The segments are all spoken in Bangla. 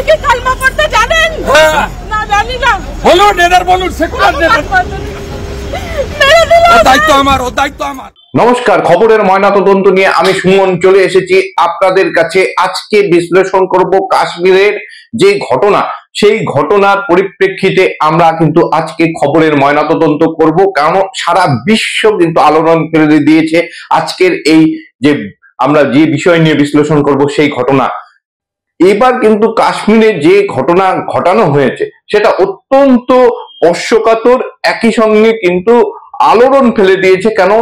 কি কালমা পড়তে জানেন? না জানি না। বলুন, এদের বলুন, সেকুলার দায়িত্ব আমার, ও দায়িত্ব আমার। নমস্কার, খবরের ময়নাতদন্ত নিয়ে আমি সুমন চলে এসেছি আপনাদের কাছে। আজকে বিশ্লেষণ করব কাশ্মীরের যে ঘটনা, সেই ঘটনার পরিপ্রেক্ষিতে আমরা কিন্তু আজকে খবরের ময়নাতদন্ত করব, কারণ সারা বিশ্ব কিন্তু আলোড়ন ফেলে দিয়েছে আজকের এই যে আমরা যে বিষয় নিয়ে বিশ্লেষণ করব সেই ঘটনা। এবার কিন্তু কাশ্মীরে যে ঘটনা ঘটানো হয়েছে সেটা অত্যন্ত স্পর্শকাতর, একই সঙ্গে কিন্তু আলোড়ন ফেলে দিয়েছে। কেন?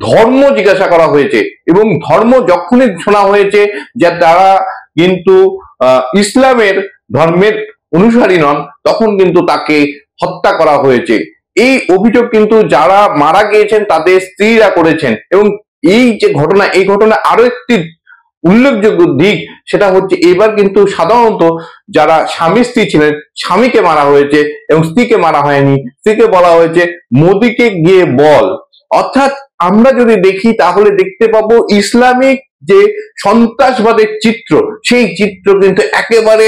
ধর্ম জিজ্ঞাসা করা হয়েছে এবং ধর্ম যখনই শোনা হয়েছে যে তারা কিন্তু ইসলামের ধর্মের অনুসারী নন, তখন কিন্তু তাকে হত্যা করা হয়েছে। এই অভিযোগ কিন্তু যারা মারা গিয়েছেন তাদের স্ত্রীরা করেছেন। এবং এই যে ঘটনা, এই ঘটনা আরো একটি উল্লেখযোগ্য দিক, সেটা হচ্ছে এবার কিন্তু সাধারণত যারা স্বামী স্ত্রী ছিলেন, স্বামীকে মারা হয়েছে এবং স্ত্রীকে মারা হয়নি। স্ত্রীকে বলা হয়েছে মোদিকে গিয়ে বল। অর্থাৎ আমরা যদি দেখি তাহলে দেখতে পাবো ইসলামিক যে সন্ত্রাসবাদের চিত্র, সেই চিত্র কিন্তু একেবারে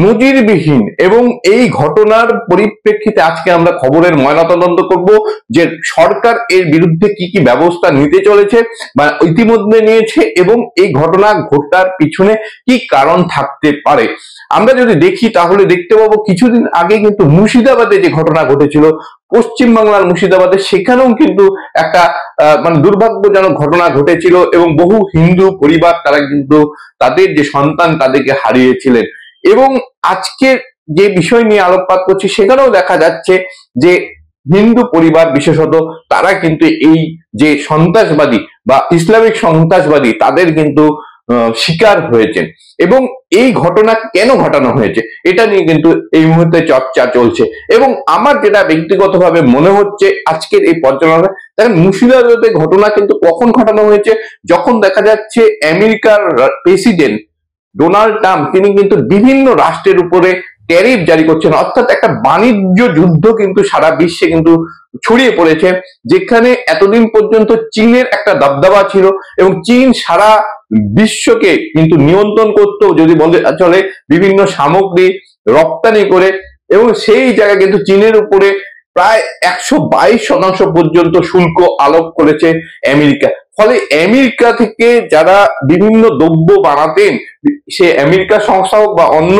নজিরবিহীন। এবং এই ঘটনার পরিপ্রেক্ষিতে আজকে আমরা খবরের ময়নাতদন্ত করব যে সরকার এর বিরুদ্ধে কি কি ব্যবস্থা নিতে চলেছে বা ইতিমধ্যে নিয়েছে এবং এই ঘটনা ঘটার পিছনে কি কারণ থাকতে পারে। আমরা যদি দেখি তাহলে দেখতে পাবো কিছুদিন আগে কিন্তু মুর্শিদাবাদে যে ঘটনা ঘটেছিল, পশ্চিম বাংলার মুর্শিদাবাদে, সেখানেও কিন্তু একটা মানে দুর্ভাগ্যজনক ঘটনা ঘটেছিল এবং বহু হিন্দু পরিবার তারা কিন্তু তাদের যে সন্তান তাদেরকে হারিয়েছিলেন। এবং আজকে যে বিষয় নিয়ে আলোকপাত করছি সেখানেও দেখা যাচ্ছে যে হিন্দু পরিবার বিশেষত তারা কিন্তু এই যে সন্ত্রাসবাদী বা ইসলামিক সন্ত্রাসবাদী তাদের কিন্তু শিকার হয়েছেন। এবং এই ঘটনা কেন ঘটানো হয়েছে এটা নিয়ে কিন্তু এই মুহূর্তে চর্চা চলছে। এবং আমার যেটা ব্যক্তিগতভাবে মনে হচ্ছে আজকের এই পর্যালোচনা, দেখেন মুর্শিদাবাদের ঘটনা কিন্তু কখন ঘটানো হয়েছে, যখন দেখা যাচ্ছে আমেরিকার প্রেসিডেন্ট ডোনাল্ড ট্রাম্প তিনি কিন্তু বিভিন্ন রাষ্ট্রের উপরে ট্যারিফ জারি করছেন। অর্থাৎ একটা বাণিজ্য যুদ্ধ কিন্তু সারা বিশ্বে কিন্তু ছড়িয়ে পড়েছে, যেখানে এতদিন পর্যন্ত চীনের একটা দবদবা ছিল এবং চীন সারা বিশ্বকে কিন্তু নিয়ন্ত্রণ করতো, যদি বলতে চলে বিভিন্ন সামগ্রী রপ্তানি করে। এবং সেই জায়গায় কিন্তু চীনের উপরে প্রায় 122% পর্যন্ত শুল্ক আরোপ করেছে আমেরিকা। ফলে আমেরিকা থেকে যারা বিভিন্ন দ্রব্য বানাতেন, সে আমেরিকা সংস্থা হোক বা অন্য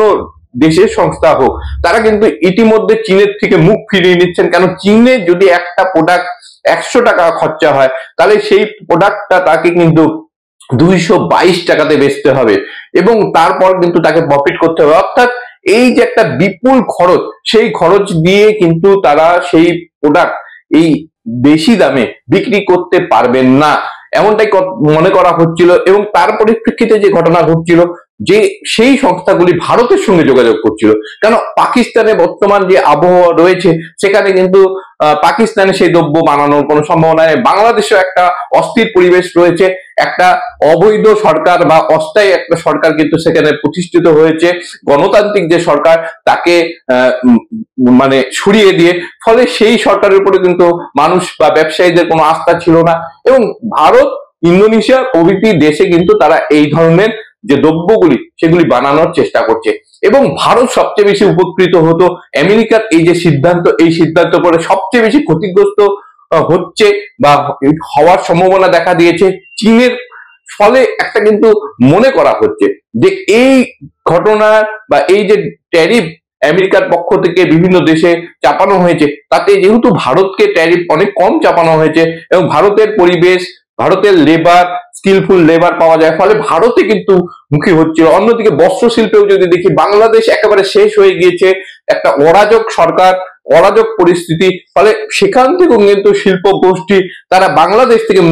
দেশের সংস্থা হোক, তারা কিন্তু ইতিমধ্যে চীনের থেকে মুখ ফিরিয়ে নিচ্ছেন। কেন? চীনে যদি একটা প্রোডাক্ট 100 টাকা খরচা হয়, তাহলে সেই প্রোডাক্টটা তাকে কিন্তু 222 টাকাতে বেচতে হবে এবং তারপর কিন্তু তাকে প্রফিট করতে হবে। অর্থাৎ এই যে একটা বিপুল খরচ, সেই খরচ দিয়ে কিন্তু তারা সেই প্রোডাক্ট এই বেশি দামে বিক্রি করতে পারবেন না, এমনটাই মনে করা হচ্ছিল। এবং তার পরিপ্রেক্ষিতে যে ঘটনা ঘটছিল, যে সেই সংস্থাগুলি ভারতের সঙ্গে যোগাযোগ করছিল। কেন? পাকিস্তানে বর্তমান যে আবহাওয়া রয়েছে সেখানে কিন্তু পাকিস্তানে সেই দ্রব্য বানানোর কোনো সম্ভাবনা নেই। বাংলাদেশেও একটা অস্থির পরিবেশ রয়েছে, একটা অবৈধ সরকার বা অস্থায়ী একটা সরকার কিন্তু সেখানে প্রতিষ্ঠিত হয়েছে, গণতান্ত্রিক যে সরকার তাকে মানে সরিয়ে দিয়ে। ফলে সেই সরকারের উপরে কিন্তু মানুষ বা ব্যবসায়ীদের কোনো আস্থা ছিল না। এবং ভারত, ইন্দোনেশিয়া প্রভৃতি দেশে কিন্তু তারা এই ধরনের যে দ্রব্যগুলি সেগুলি বানানোর চেষ্টা করছে। এবং ভারত সবচেয়ে বেশি উপকৃত হতো আমেরিকার এই যে সিদ্ধান্ত, এই সিদ্ধান্ত পরে সবচেয়ে বেশি ক্ষতিগ্রস্ত হচ্ছে বা হওয়ার সম্ভাবনা দেখা দিয়েছে চীনের। ফলে একটা কিন্তু মনে করা হচ্ছে যে এই ঘটনার বা এই যে ট্যারিফ আমেরিকার পক্ষ থেকে বিভিন্ন দেশে চাপানো হয়েছে, তাতে যেহেতু ভারতকে ট্যারিফ অনেক কম চাপানো হয়েছে এবং ভারতের পরিবেশ, ভারতের লেবার, স্কিলফুল লেবার পাওয়া যায়, ফলে ভারতে কিন্তু মুখী হচ্ছিল। অন্যদিকে বস্ত্র শিল্পেও যদি দেখি, বাংলাদেশ একেবারে শেষ হয়ে গিয়েছে, একটা অরাজক সরকার, অরাজক পরিস্থিতি। ফলে সেখান থেকেও কিন্তু শিল্প গোষ্ঠী তারা বাংলাদেশ থেকে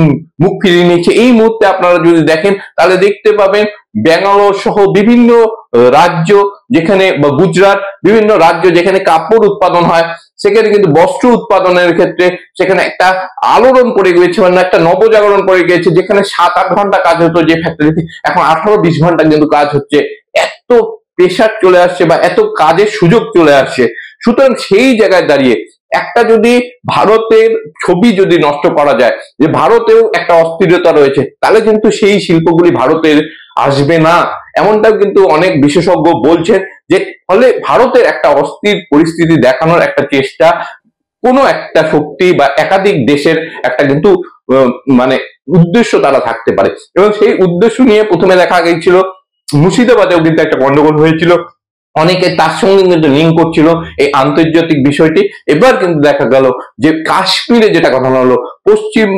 মুখ ফিরিয়ে নিচ্ছে। এই মুহূর্তে আপনারা যদি দেখেন তাহলে দেখতে পাবেন ব্যাঙ্গালোর সহ বিভিন্ন রাজ্য, যেখানে বা গুজরাট, বিভিন্ন রাজ্য যেখানে কাপড় উৎপাদন হয়, সেখানে কিন্তু বস্ত্র উৎপাদনের ক্ষেত্রে সেখানে একটা আলোড়ন পড়ে গিয়েছে, মানে একটা নবজাগরণ পড়ে গিয়েছে। যেখানে 7-8 ঘন্টা কাজ হতো যে ফ্যাক্টরিতে, এখন 18-20 ঘন্টা কিন্তু কাজ হচ্ছে। এত প্রেশার চলে আসছে বা এত কাজের সুযোগ চলে আসছে। সুতরাং সেই জায়গায় দাঁড়িয়ে একটা যদি ভারতের ছবি যদি নষ্ট করা যায়, যে ভারতেও একটা অস্থিরতা রয়েছে, তাহলে কিন্তু সেই শিল্পগুলি ভারতের আসবে না, এমনটাও কিন্তু অনেক বিশেষজ্ঞ বলছেন। যে ফলে ভারতের একটা অস্থির পরিস্থিতি দেখানোর একটা চেষ্টা কোনো একটা শক্তি বা একাধিক দেশের একটা কিন্তু মানে উদ্দেশ্য তারা থাকতে পারে। এবং সেই উদ্দেশ্য নিয়ে প্রথমে দেখা গিয়েছিল মুর্শিদাবাদেও কিন্তু একটা গন্ডগোল হয়েছিল, অনেকে তার সঙ্গে কিন্তু লিঙ্ক করছিল এই আন্তর্জাতিক বিষয়টি। এবার কিন্তু দেখা গেল যে কাশ্মীরে যেটা কথা হলো, পশ্চিম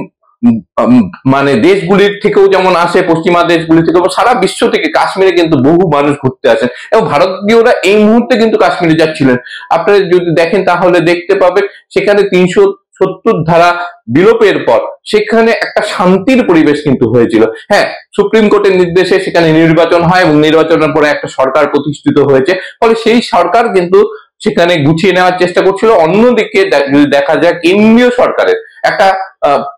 মানে দেশগুলির থেকেও যেমন আসে, পশ্চিমা দেশগুলি থেকে সারা বিশ্ব থেকে কাশ্মীরে কিন্তু বহু মানুষ ঘুরতে আসেন, এবং ভারতীয়রা এই মুহূর্তে কিন্তু কাশ্মীরে যাচ্ছিলেন। আপনারা যদি দেখেন তাহলে দেখতে পাবেন সেখানে 370 ধারা বিলোপের পর সেখানে একটা শান্তির পরিবেশ কিন্তু হয়েছিল। হ্যাঁ, সুপ্রিম কোর্টের নির্দেশে সেখানে নির্বাচন হয় এবং নির্বাচনের পরে একটা সরকার প্রতিষ্ঠিত হয়েছে, ফলে সেই সরকার কিন্তু সেখানে গুছিয়ে নেওয়ার চেষ্টা করছিল। অন্যদিকে যদি দেখা যায় কেন্দ্রীয় সরকারের একটা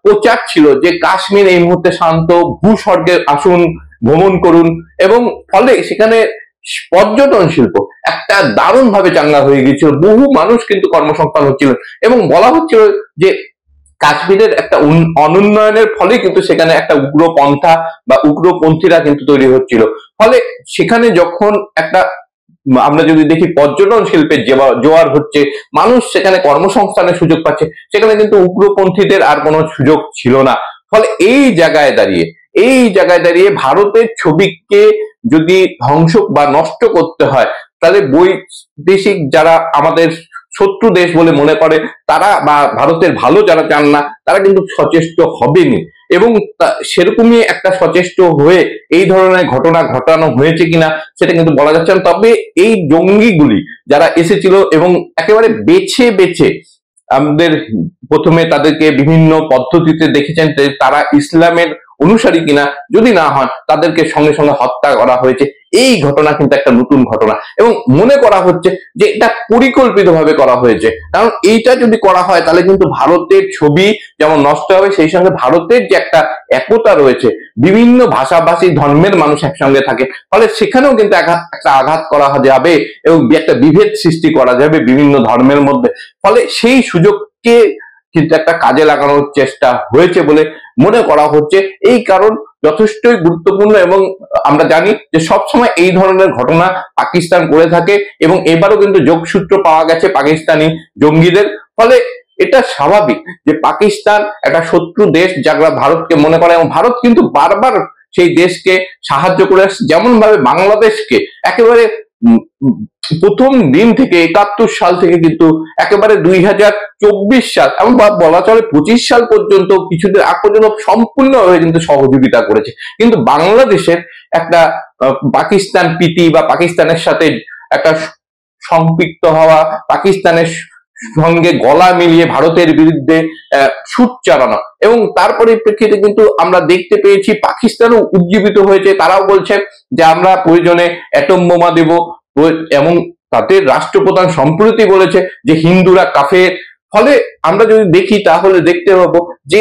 প্রচার ছিল যে কাশ্মীর এই মুহূর্তে শান্ত, ভূস্বর্গের আসুন, ভ্রমণ করুন, এবং ফলে সেখানে পর্যটন শিল্প একটা দারুণ ভাবে চাঙ্গা হয়ে গিয়েছিল, বহু মানুষ কিন্তু কর্মসংস্থান হচ্ছিল, এবং বলা হচ্ছিল যে কাশ্মীরের একটা অনুন্নয়নের ফলে কিন্তু সেখানে একটা উগ্রপন্থা বা উগ্রপন্থীরা কিন্তু তৈরি হচ্ছিল। ফলে সেখানে যখন একটা আমরা যদি দেখি পর্যটন শিল্পের জোয়ার হচ্ছে, মানুষ সেখানে কর্মসংস্থানের সুযোগ পাচ্ছে, সেখানে কিন্তু উগ্রপন্থীদের আর কোনো সুযোগ ছিল না। ফলে এই জায়গায় দাঁড়িয়ে ভারতের ছবিকে যদি ধ্বংস বা নষ্ট করতে হয়, তাহলে বৈদেশিক যারা আমাদের শত্রু দেশ বলে মনে করে তারা, বা ভারতের ভালো যারা চান না, তারা কিন্তু সচেষ্ট হবেনি। এবং সেরকমই একটা সচেষ্ট হয়ে এই ধরনের ঘটনা ঘটানো হয়েছে কিনা সেটা কিন্তু বলা যাচ্ছে না। তবে এই জঙ্গিগুলি যারা এসেছিল এবং একেবারে বেছে বেছে আমাদের প্রথমে তাদেরকে বিভিন্ন পদ্ধতিতে দেখেছেন তারা ইসলামের অনুসারী কিনা, যদি না হয় তাদেরকে সঙ্গে সঙ্গে হত্যা করা হয়েছে। এই ঘটনা কিন্তু একটা নতুন ঘটনা, এবং মনে করা হচ্ছে যে এটা পরিকল্পিতভাবে করা হয়েছে। কারণ এইটা যদি করা হয় তাহলে কিন্তু ভারতের ছবি যেমন নষ্ট হবে, সেই সঙ্গে ভারতের যে একটা একতা রয়েছে, বিভিন্ন ভাষাভাষী ধর্মের মানুষ একসঙ্গে থাকে, ফলে সেখানেও কিন্তু একটা আঘাত করা যাবে এবং একটা বিভেদ সৃষ্টি করা যাবে বিভিন্ন ধর্মের মধ্যে। ফলে সেই সুযোগকে কিন্তু একটা কাজে লাগানোর চেষ্টা হয়েছে বলে মনে করা হচ্ছে। এই কারণ যথেষ্টই গুরুত্বপূর্ণ, এবং আমরা জানি যে সবসময় এই ধরনের ঘটনা পাকিস্তান করে থাকে, এবং এবারও কিন্তু যোগসূত্র পাওয়া গেছে পাকিস্তানি জঙ্গিদের। ফলে এটা স্বাভাবিক যে পাকিস্তান একটা শত্রু দেশ যারা ভারতকে মনে করে, এবং ভারত কিন্তু বারবার সেই দেশকে সাহায্য করে আসছে, যেমন ভাবে বাংলাদেশকে একেবারে প্রথম দিন থেকে 71 সাল থেকে কিন্তু একেবারে 2024 সাল এমন বলা চলে 25 সাল পর্যন্ত, কিছুদিন আগ পর্যন্ত সম্পূর্ণভাবে কিন্তু সহযোগিতা করেছে। কিন্তু বাংলাদেশের একটা পাকিস্তান প্রীতি বা পাকিস্তানের সাথে একটা সম্পৃক্ত হওয়া, পাকিস্তানের সঙ্গে গলা মিলিয়ে ভারতের বিরুদ্ধে ছুট চালানো, এবং তার পরিপ্রেক্ষিতে কিন্তু আমরা দেখতে পেয়েছি পাকিস্তানও উজ্জীবিত হয়েছে। তারাও বলছে যে আমরা প্রয়োজনে অ্যাটম বোমা দেব, এবং তাদের রাষ্ট্রপ্রধান সম্প্রতি বলেছে যে হিন্দুরা কাফের। ফলে আমরা যদি দেখি তাহলে দেখতে পাবো যে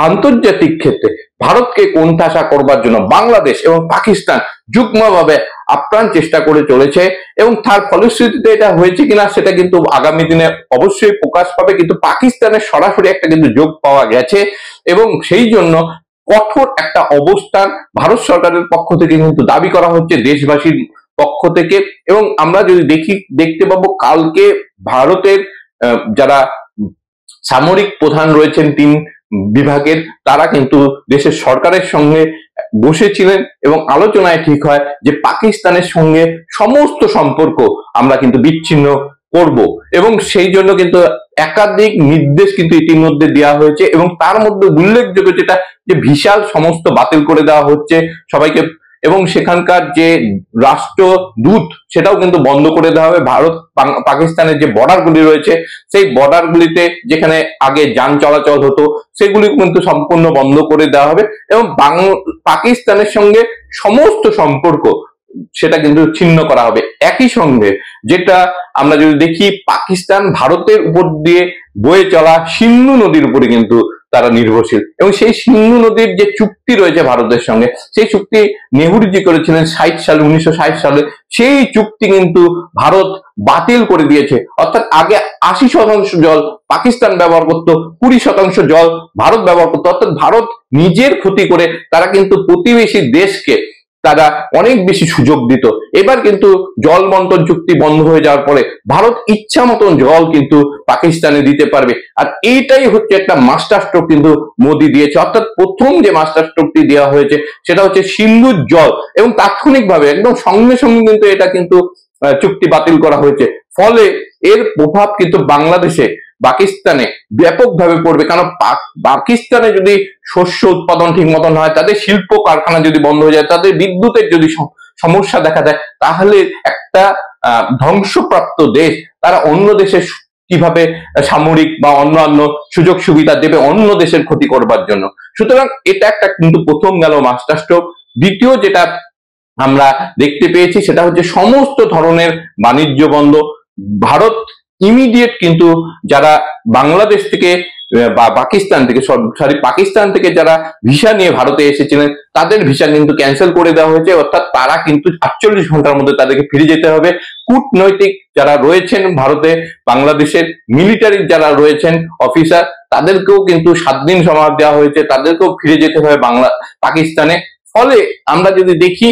আন্তর্জাতিক ক্ষেত্রে ভারতকে কোণঠাসা করবার জন্য বাংলাদেশ এবং পাকিস্তান যুগ্মভাবে আপ্রাণ চেষ্টা করে চলেছে, এবং তার ফলশ্রুতিতে এটা হয়েছে কিনা সেটা কিন্তু আগামী দিনে অবশ্যই প্রকাশ পাবে। কিন্তু পাকিস্তানের সরাসরি একটা কিন্তু যোগ পাওয়া গেছে, এবং সেই জন্য কঠোর একটা অবস্থান ভারত সরকারের পক্ষ থেকে কিন্তু দাবি করা হচ্ছে দেশবাসীর পক্ষ থেকে। এবং আমরা যদি দেখতে পাবো কালকে ভারতের যারা সামরিক প্রধান রয়েছেন 3 বিভাগের, তারা কিন্তু দেশের সরকারের সঙ্গে বসেছিলেন, এবং আলোচনায় ঠিক হয় যে পাকিস্তানের সঙ্গে সমস্ত সম্পর্ক আমরা কিন্তু বিচ্ছিন্ন করব, এবং সেই জন্য কিন্তু একাধিক নির্দেশ কিন্তু ইতিমধ্যে দেওয়া হয়েছে। এবং তার মধ্যে উল্লেখযোগ্য যেটা যে ভিসার সমস্ত বাতিল করে দেওয়া হচ্ছে সবাইকে, এবং সেখানকার যে রাষ্ট্রদূত সেটাও কিন্তু বন্ধ করে দেওয়া হবে। ভারত পাকিস্তানের যে বর্ডারগুলি রয়েছে সেই বর্ডারগুলিতে যেখানে আগে যান চলাচল হতো সেগুলি কিন্তু সম্পূর্ণ বন্ধ করে দেওয়া হবে, এবং পাকিস্তানের সঙ্গে সমস্ত সম্পর্ক সেটা কিন্তু ছিন্ন করা হবে। একই সঙ্গে যেটা আমরা যদি দেখি পাকিস্তান ভারতের উপর দিয়ে বয়ে চলা সিন্ধু নদীর উপরে কিন্তু তারা নির্ভরশীল, এবং সেই সিন্ধু নদীর যে চুক্তি রয়েছে ভারতের সঙ্গে, সেই চুক্তি নেহরুজি করেছিলেন 1960 সালে। সেই চুক্তি কিন্তু ভারত বাতিল করে দিয়েছে, অর্থাৎ আগে 80% জল পাকিস্তান ব্যবহার করত, 20% জল ভারত ব্যবহার করতো। অর্থাৎ ভারত নিজের ক্ষতি করে তারা কিন্তু প্রতিবেশী দেশকে তারা অনেক বেশি সুযোগ দিত। এবার কিন্তু জল বন্টন চুক্তি বন্ধ হয়ে যাওয়ার পরে ভারত ইচ্ছা মতন জল কিন্তু পাকিস্তানে দিতে পারবে। আর এইটাই হচ্ছে একটা মাস্টার স্ট্রোক কিন্তু মোদী দিয়েছে। অর্থাৎ প্রথম যে মাস্টার স্ট্রোকটি দেওয়া হয়েছে সেটা হচ্ছে সিন্ধুর জল, এবং তাৎক্ষণিকভাবে একদম সঙ্গে সঙ্গে কিন্তু এটা কিন্তু চুক্তি বাতিল করা হয়েছে। ফলে এর প্রভাব কিন্তু বাংলাদেশে, পাকিস্তানে ব্যাপকভাবে পড়বে। কারণ পাকিস্তানে যদি শস্য উৎপাদন ঠিক মতন হয়, তাদের শিল্প কারখানা যদি বন্ধ হয়ে যায়, তাদের বিদ্যুতের যদি সমস্যা দেখা দেয়, তাহলে একটা ধ্বংসপ্রাপ্ত দেশ তারা অন্য দেশের কিভাবে সামরিক বা অন্যান্য সুযোগ সুবিধা দেবে অন্য দেশের ক্ষতি করবার জন্য। সুতরাং এটা একটা কিন্তু প্রথম গেল মাস্টার স্ট্রোক। দ্বিতীয় যেটা আমরা দেখতে পেয়েছি সেটা হচ্ছে সমস্ত ধরনের বাণিজ্য বন্ধ। ভারত ইমিডিয়েট কিন্তু যারা বাংলাদেশ থেকে বা পাকিস্তান থেকে পাকিস্তান থেকে যারা ভিসা নিয়ে ভারতে এসেছিলেন তাদের ভিসা কিন্তু ক্যান্সেল করে দেওয়া হয়েছে। অর্থাৎ তারা কিন্তু 48 ঘন্টার মধ্যে তাদেরকে ফিরে যেতে হবে। কূটনৈতিক যারা রয়েছেন ভারতে, বাংলাদেশের মিলিটারি যারা রয়েছেন অফিসার, তাদেরকেও কিন্তু 7 দিন সময় দেওয়া হয়েছে, তাদেরকেও ফিরে যেতে হবে পাকিস্তানে। ফলে আমরা যদি দেখি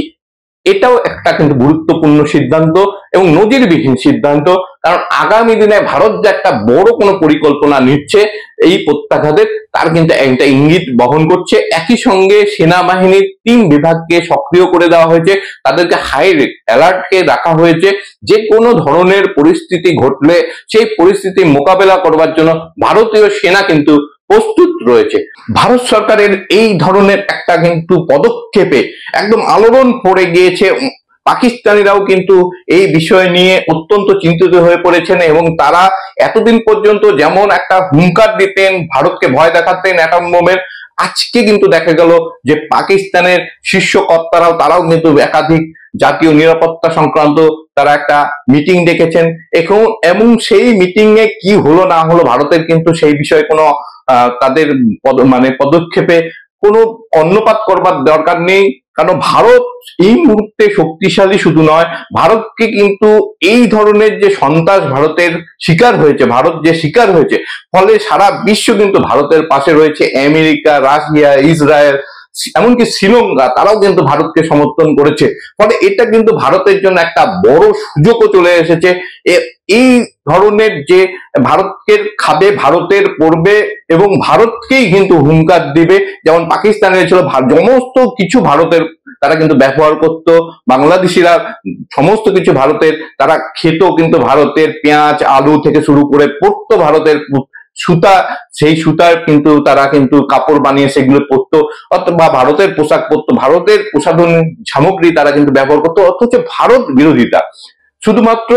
এটাও একটা কিন্তু গুরুত্বপূর্ণ সিদ্ধান্ত এবং নজিরবিহীন সিদ্ধান্ত। কারণ আগামী দিনে ভারত যে একটা বড় কোনো পরিকল্পনা নিচ্ছে এই প্রত্যাঘাতের, তার কিন্তু একটা ইঙ্গিত বহন করছে। একই সঙ্গে সেনাবাহিনীর 3 বিভাগকে সক্রিয় করে দেওয়া হয়েছে, তাদেরকে হাই অ্যালার্টকে রাখা হয়েছে। যে কোনো ধরনের পরিস্থিতি ঘটলে সেই পরিস্থিতি মোকাবেলা করবার জন্য ভারতীয় সেনা কিন্তু প্রস্তুত রয়েছে। ভারত সরকারের এই ধরনের একটা কিন্তু পদক্ষেপে একদম আলোড়ন পড়ে গিয়েছে। পাকিস্তানিরাও কিন্তু এই বিষয় নিয়ে অত্যন্ত চিন্তিত হয়ে পড়েছেন, এবং তারা এতদিন পর্যন্ত যেমন একটা হুঙ্কার দিতেন, ভারতকে ভয় দেখাতেন অ্যাটম বোমের, আজকে কিন্তু দেখা গেল যে পাকিস্তানের শীর্ষ কর্তারাও তারাও কিন্তু একাধিক জাতীয় নিরাপত্তা সংক্রান্ত তারা একটা মিটিং ডেকেছেন। এবং সেই মিটিং এ কি হলো না হলো ভারতের কিন্তু সেই বিষয়ে কোনো তাদের পদক্ষেপে কোনো কর্ণপাত করবার দরকার নেই। কারণ ভারত এই মুহূর্তে শক্তিশালী শুধু নয়, ভারতকে কিন্তু এই ধরনের যে সন্ত্রাস ভারতের শিকার হয়েছে, ভারত যে শিকার হয়েছে, ফলে সারা বিশ্ব কিন্তু ভারতের পাশে রয়েছে। আমেরিকা, রাশিয়া, ইসরায়েল, এমনকি শ্রীলঙ্কা, তারাও কিন্তু ভারতকে সমর্থন করেছে। ফলে এটা কিন্তু ভারতের জন্য একটা বড় সুযোগও চলে এসেছে। এই ধরনের যে ভারতকে খাবে, ভারতের পড়বে এবং ভারতকেই কিন্তু হুঙ্কার দিবে, যেমন পাকিস্তানের ছিল সমস্ত কিছু ভারতের তারা কিন্তু ব্যবহার করত, বাংলাদেশিরা সমস্ত কিছু ভারতের তারা খেত, কিন্তু ভারতের পেঁয়াজ আলু থেকে শুরু করে পড়তো ভারতের সুতা, সেই সুতার কিন্তু তারা কিন্তু কাপড় বানিয়ে সেগুলো পরতো, অথবা ভারতের পোশাক পরতো, ভারতের প্রসাধন সামগ্রী তারা কিন্তু ব্যবহার করতো। অথচ ভারত বিরোধিতা শুধুমাত্র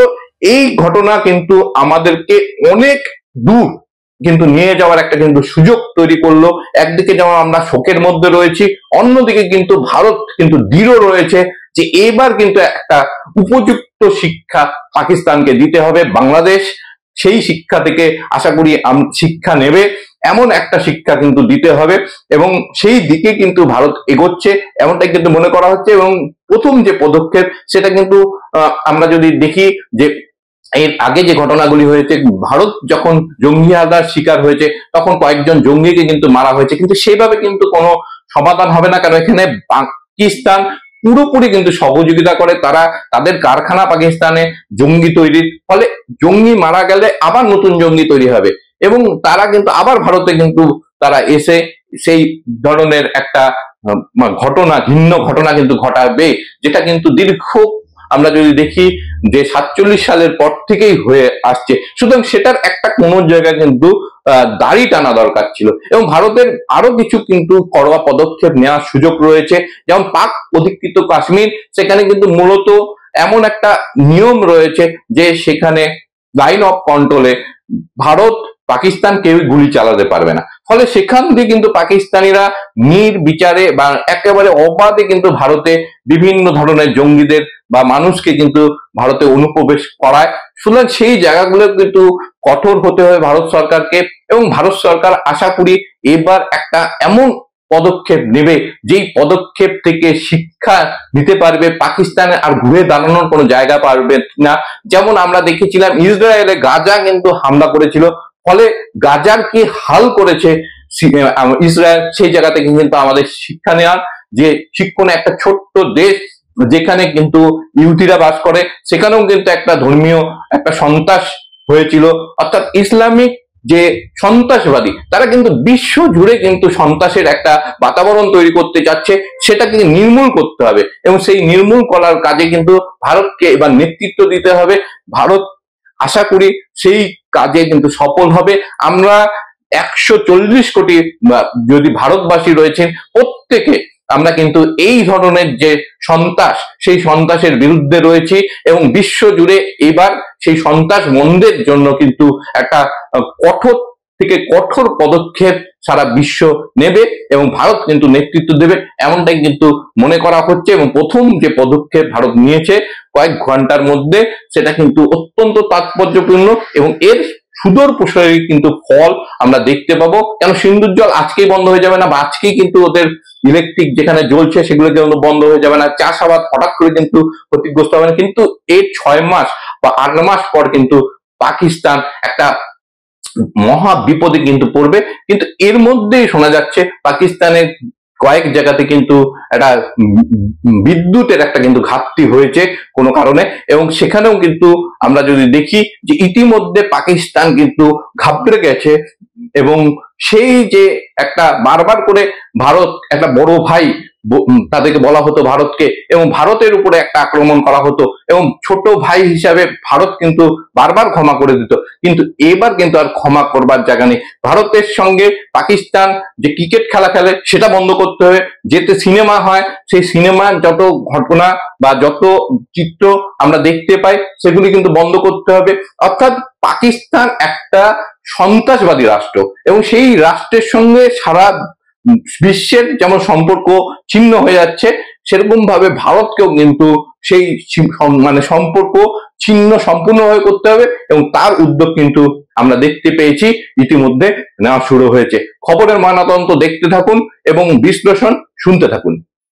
এই ঘটনা কিন্তু আমাদেরকে অনেক দূর কিন্তু নিয়ে যাওয়ার একটা কিন্তু সুযোগ তৈরি করলো। একদিকে যেমন আমরা শোকের মধ্যে রয়েছি, অন্যদিকে কিন্তু ভারত কিন্তু দৃঢ় রয়েছে যে এবার কিন্তু একটা উপযুক্ত শিক্ষা পাকিস্তানকে দিতে হবে। বাংলাদেশ সেই শিক্ষা থেকে আশা করি শিক্ষা নেবে, এমন একটা শিক্ষা কিন্তু দিতে হবে, এবং সেই দিকে কিন্তু ভারত এগোচ্ছে এমনটাই কিন্তু মনে করা হচ্ছে। এবং প্রথম যে পদক্ষেপ সেটা কিন্তু আমরা যদি দেখি যে এর আগে যে ঘটনাগুলি হয়েছে, ভারত যখন জঙ্গি হামলার শিকার হয়েছে তখন কয়েকজন জঙ্গিকে কিন্তু মারা হয়েছে, কিন্তু সেভাবে কিন্তু কোনো সমাধান হবে না। কারণ এখানে পাকিস্তান পুরোপুরি কিন্তু সহযোগিতা করে, তারা তাদের কারখানা পাকিস্তানে জঙ্গি তৈরির, ফলে জঙ্গি মারা গেলে আবার নতুন জঙ্গি তৈরি হবে, এবং তারা কিন্তু আবার ভারতে কিন্তু তারা এসে সেই ধরনের একটা ঘটনা, ঘৃণ্য ঘটনা কিন্তু ঘটাবে, যেটা কিন্তু দীর্ঘ আমরা যদি দেখি যে 47 সালের পর থেকেই হয়ে আসছে। সুতরাং সেটার একটা কোনো জায়গায় কিন্তু দাড়ি টানা দরকার ছিল, এবং ভারতের আরো কিছু কিন্তু করোয়া পদক্ষেপ নেওয়ার সুযোগ রয়েছে। যেমন পাক অধিকৃত কাশ্মীর, সেখানে কিন্তু মূলত এমন একটা নিয়ম রয়েছে যে সেখানে লাইন অফ কন্ট্রোলে ভারত পাকিস্তান কেউ গুলি চালাতে পারবে না। ফলে সেখান দিয়ে কিন্তু পাকিস্তানিরা নির্বিচারে বা একেবারে অবাধে কিন্তু ভারতে বিভিন্ন ধরনের জঙ্গিদের বা মানুষকে কিন্তু ভারতে অনুপ্রবেশ করায়। সুতরাং সেই জায়গাগুলো কিন্তু কঠোর হতে হবে ভারত সরকারকে, এবং ভারত সরকার আশা করি এবার একটা এমন পদক্ষেপ নেবে যেই পদক্ষেপ থেকে শিক্ষা নিতে পারবে, পাকিস্তানে আর ঘুরে দাঁড়ানোর কোনো জায়গা পারবে না। যেমন আমরা দেখেছিলাম ইসরায়েলে গাজা কিন্তু হামলা করেছিল, ফলে গাজার কি হাল করেছে ইসরায়েল, সেই জায়গা থেকে কিন্তু আমাদের শিক্ষা নেওয়ার। যে শিক্ষণে একটা ছোট্ট দেশ যেখানে কিন্তু ইহুদিরা বাস করে, সেখানেও কিন্তু একটা ধর্মীয় একটা সন্ত্রাস হয়েছিল, অর্থাৎ ইসলামিক যে সন্ত্রাসবাদী তারা কিন্তু বিশ্ব জুড়ে কিন্তু সন্ত্রাসের একটা বাতাবরণ তৈরি করতে যাচ্ছে, সেটা কিন্তু নির্মূল করতে হবে এবং সেই নির্মূল করার কাজে কিন্তু ভারতকে এবার নেতৃত্ব দিতে হবে। ভারত আশা করি সেই কাজে কিন্তু সফল হবে। আমরা 140 কোটি যদি ভারতবাসী রয়েছেন, প্রত্যেকে আমরা কিন্তু এই ধরনের যে সন্ত্রাস, সেই সন্ত্রাসের বিরুদ্ধে রয়েছি এবং বিশ্ব জুড়ে এবার সেই সন্ত্রাস বন্ধের জন্য কিন্তু একটা কঠোর থেকে কঠোর পদক্ষেপ সারা বিশ্ব নেবে এবং ভারত কিন্তু নেতৃত্ব দেবে, এমনটাই কিন্তু মনে করা হচ্ছে। এবং প্রথম যে পদক্ষেপ ভারত নিয়েছে কয়েক ঘন্টার মধ্যে, সেটা কিন্তু অত্যন্ত তাৎপর্যপূর্ণ এবং এর সুদূর প্রসারী কিন্তু ফল আমরা দেখতে পাবো। কেন সিন্ধুর জল আজকেই বন্ধ হয়ে যাবে না, বা আজকেই কিন্তু ওদের ইলেকট্রিক যেখানে জ্বলছে সেগুলো কিন্তু বন্ধ হয়ে যাবে না, চাষাবাদ হঠাৎ করে কিন্তু ক্ষতিগ্রস্ত হবে না, কিন্তু এর 6 মাস বা 8 মাস পর কিন্তু পাকিস্তান একটা মহা বিপদে কিন্তু পড়বে। কিন্তু এর মধ্যেই শোনা যাচ্ছে পাকিস্তানের কয়েক জায়গাতে কিন্তু একটা বিদ্যুতের একটা কিন্তু ঘাটতি হয়েছে কোনো কারণে, এবং সেখানেও কিন্তু আমরা যদি দেখি যে ইতিমধ্যে পাকিস্তান কিন্তু ঘাবড়ে গেছে এবং সেই যে একটা বারবার করে ভারত একটা বড় ভাই তাদেরকে বলা হতো ভারতকে, এবং ভারতের উপরে একটা আক্রমণ করা হতো এবং ছোট ভাই হিসাবে ভারত কিন্তু বারবার ক্ষমা করে দিত, কিন্তু এবার কিন্তু আর ক্ষমা করবার জায়গা নেই। ভারতের সঙ্গে পাকিস্তান যে ক্রিকেট খেলা খেলে সেটা বন্ধ করতে হবে, যেতে সিনেমা হয় সেই সিনেমার যত ঘটনা বা যত চিত্র আমরা দেখতে পাই সেগুলি কিন্তু বন্ধ করতে হবে। অর্থাৎ পাকিস্তান একটা সন্ত্রাসবাদী রাষ্ট্র এবং সেই রাষ্ট্রের সঙ্গে সারা বিশ্বের যেমন সম্পর্ক ছিন্ন হয়ে যাচ্ছে, সেরকম ভাবে ভারতকেও কিন্তু সেই সম্পর্ক ছিন্ন সম্পূর্ণভাবে করতে হবে এবং তার উদ্যোগ কিন্তু আমরা দেখতে পেয়েছি ইতিমধ্যে নেওয়া শুরু হয়েছে। খবরের ময়নাতদন্ত দেখতে থাকুন এবং বিশ্লেষণ শুনতে থাকুন।